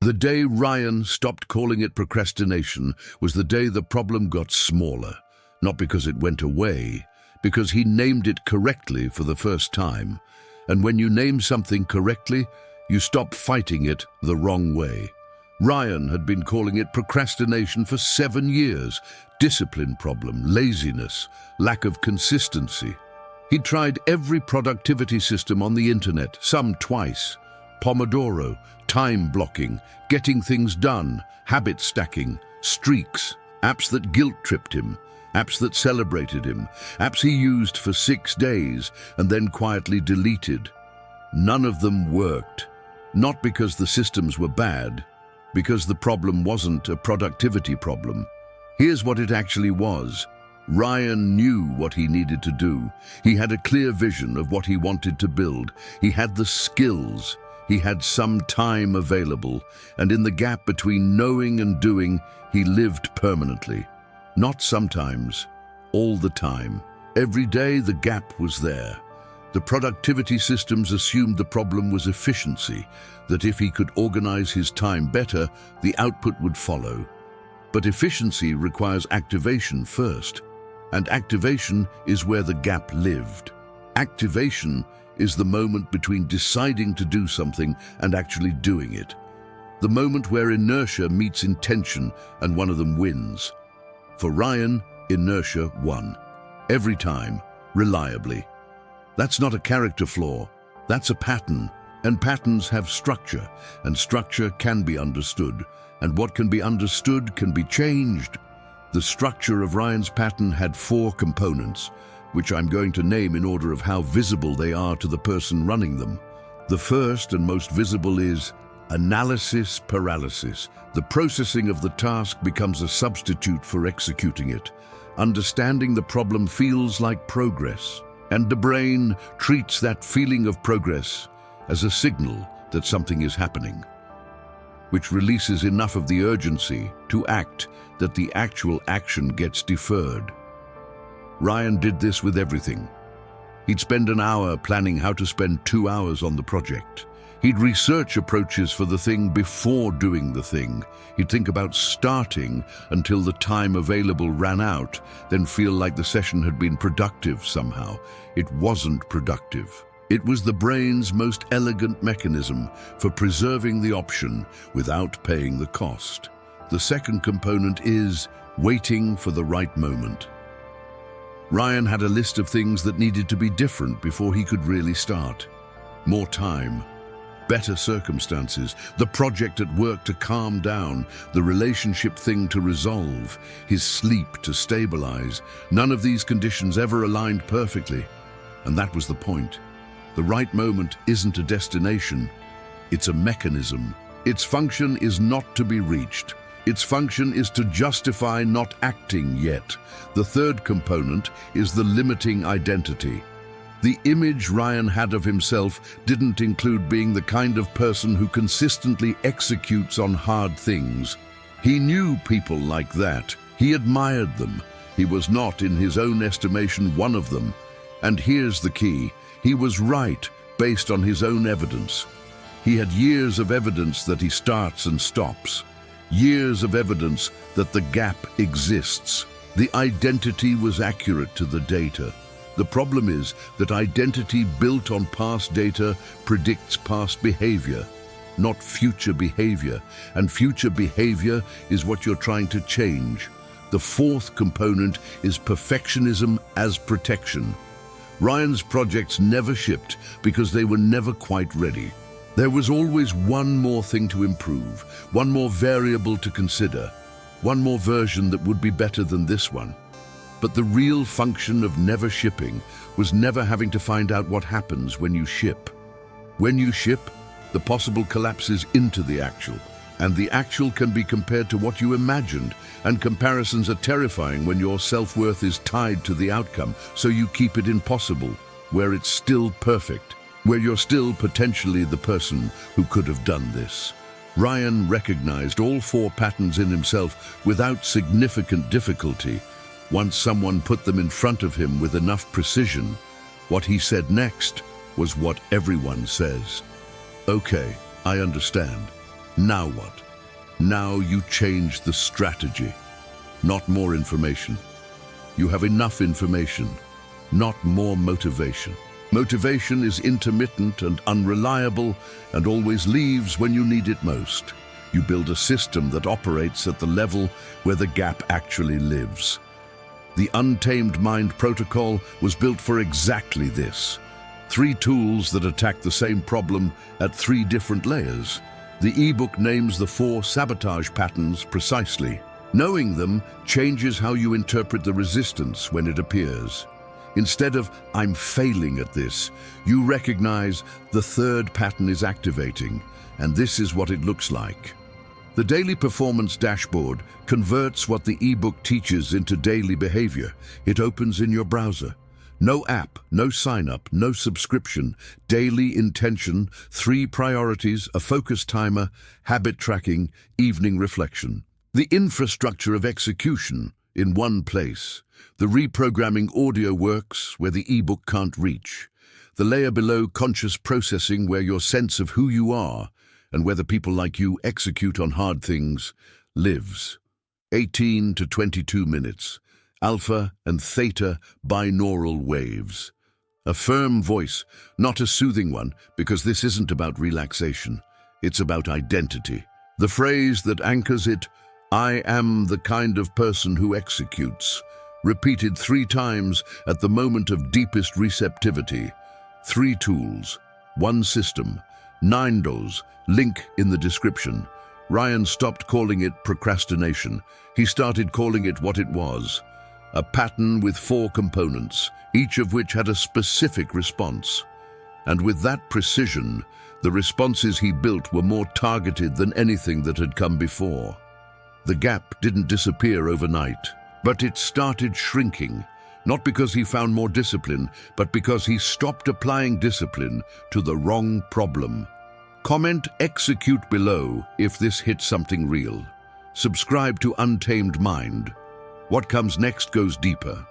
The day Ryan stopped calling it procrastination was the day the problem got smaller, not because it went away, because he named it correctly for the first time. And when you name something correctly, you stop fighting it the wrong way. Ryan had been calling it procrastination for 7 years. Discipline problem, laziness, lack of consistency. He tried every productivity system on the internet, some twice. Pomodoro, time blocking, getting things done, habit stacking, streaks, apps that guilt-tripped him, apps that celebrated him, apps he used for 6 days and then quietly deleted. None of them worked. Not because the systems were bad, because the problem wasn't a productivity problem. Here's what it actually was. Ryan knew what he needed to do. He had a clear vision of what he wanted to build. He had the skills. He had some time available. And in the gap between knowing and doing, he lived permanently. Not sometimes, all the time. Every day the gap was there. The productivity systems assumed the problem was efficiency, that if he could organize his time better, the output would follow. But efficiency requires activation first, and activation is where the gap lived. Activation is the moment between deciding to do something and actually doing it. The moment where inertia meets intention and one of them wins. For Ryan, inertia won. Every time, reliably. That's not a character flaw, that's a pattern. And patterns have structure, and structure can be understood. And what can be understood can be changed. The structure of Ryan's pattern had 4 components, which I'm going to name in order of how visible they are to the person running them. The first and most visible is analysis paralysis. The processing of the task becomes a substitute for executing it. Understanding the problem feels like progress, and the brain treats that feeling of progress as a signal that something is happening, which releases enough of the urgency to act that the actual action gets deferred. Ryan did this with everything. He'd spend an hour planning how to spend 2 hours on the project. He'd research approaches for the thing before doing the thing. He'd think about starting until the time available ran out, then feel like the session had been productive somehow. It wasn't productive. It was the brain's most elegant mechanism for preserving the option without paying the cost. The second component is waiting for the right moment. Ryan had a list of things that needed to be different before he could really start. More time, better circumstances, the project at work to calm down, the relationship thing to resolve, his sleep to stabilize. None of these conditions ever aligned perfectly, and that was the point. The right moment isn't a destination, it's a mechanism. Its function is not to be reached. Its function is to justify not acting yet. The third component is the limiting identity. The image Ryan had of himself didn't include being the kind of person who consistently executes on hard things. He knew people like that. He admired them. He was not, in his own estimation, one of them. And here's the key. He was right, based on his own evidence. He had years of evidence that he starts and stops. Years of evidence that the gap exists. The identity was accurate to the data. The problem is that identity built on past data predicts past behavior, not future behavior. And future behavior is what you're trying to change. The fourth component is perfectionism as protection. Ryan's projects never shipped because they were never quite ready. There was always one more thing to improve, one more variable to consider, one more version that would be better than this one. But the real function of never shipping was never having to find out what happens when you ship. When you ship, the possible collapses into the actual, and the actual can be compared to what you imagined, and comparisons are terrifying when your self-worth is tied to the outcome, so you keep it impossible, where it's still perfect, where you're still potentially the person who could have done this. Ryan recognized all 4 patterns in himself without significant difficulty. Once someone put them in front of him with enough precision, what he said next was what everyone says. Okay, I understand. Now what? Now you change the strategy. Not more information. You have enough information, not more motivation. Motivation is intermittent and unreliable and always leaves when you need it most. You build a system that operates at the level where the gap actually lives. The Untamed Mind protocol was built for exactly this. 3 tools that attack the same problem at 3 different layers. The ebook names the 4 sabotage patterns precisely. Knowing them changes how you interpret the resistance when it appears. Instead of, "I'm failing at this," you recognize the 3rd pattern is activating, and this is what it looks like. The Daily Performance Dashboard converts what the ebook teaches into daily behavior. It opens in your browser. No app, no sign-up, no subscription, daily intention, 3 priorities, a focus timer, habit tracking, evening reflection. The infrastructure of execution in one place. The reprogramming audio works where the ebook can't reach. The layer below, conscious processing, where your sense of who you are and whether people like you execute on hard things, lives. 18 to 22 minutes. Alpha and theta binaural waves. A firm voice, not a soothing one, because this isn't about relaxation. It's about identity. The phrase that anchors it, "I am the kind of person who executes," repeated 3 times at the moment of deepest receptivity. 3 tools, 1 system, 9 doors, link in the description. Ryan stopped calling it procrastination. He started calling it what it was. A pattern with 4 components, each of which had a specific response. And with that precision, the responses he built were more targeted than anything that had come before. The gap didn't disappear overnight, but it started shrinking, not because he found more discipline, but because he stopped applying discipline to the wrong problem. Comment execute below if this hits something real. Subscribe to Untamed Mind. What comes next goes deeper.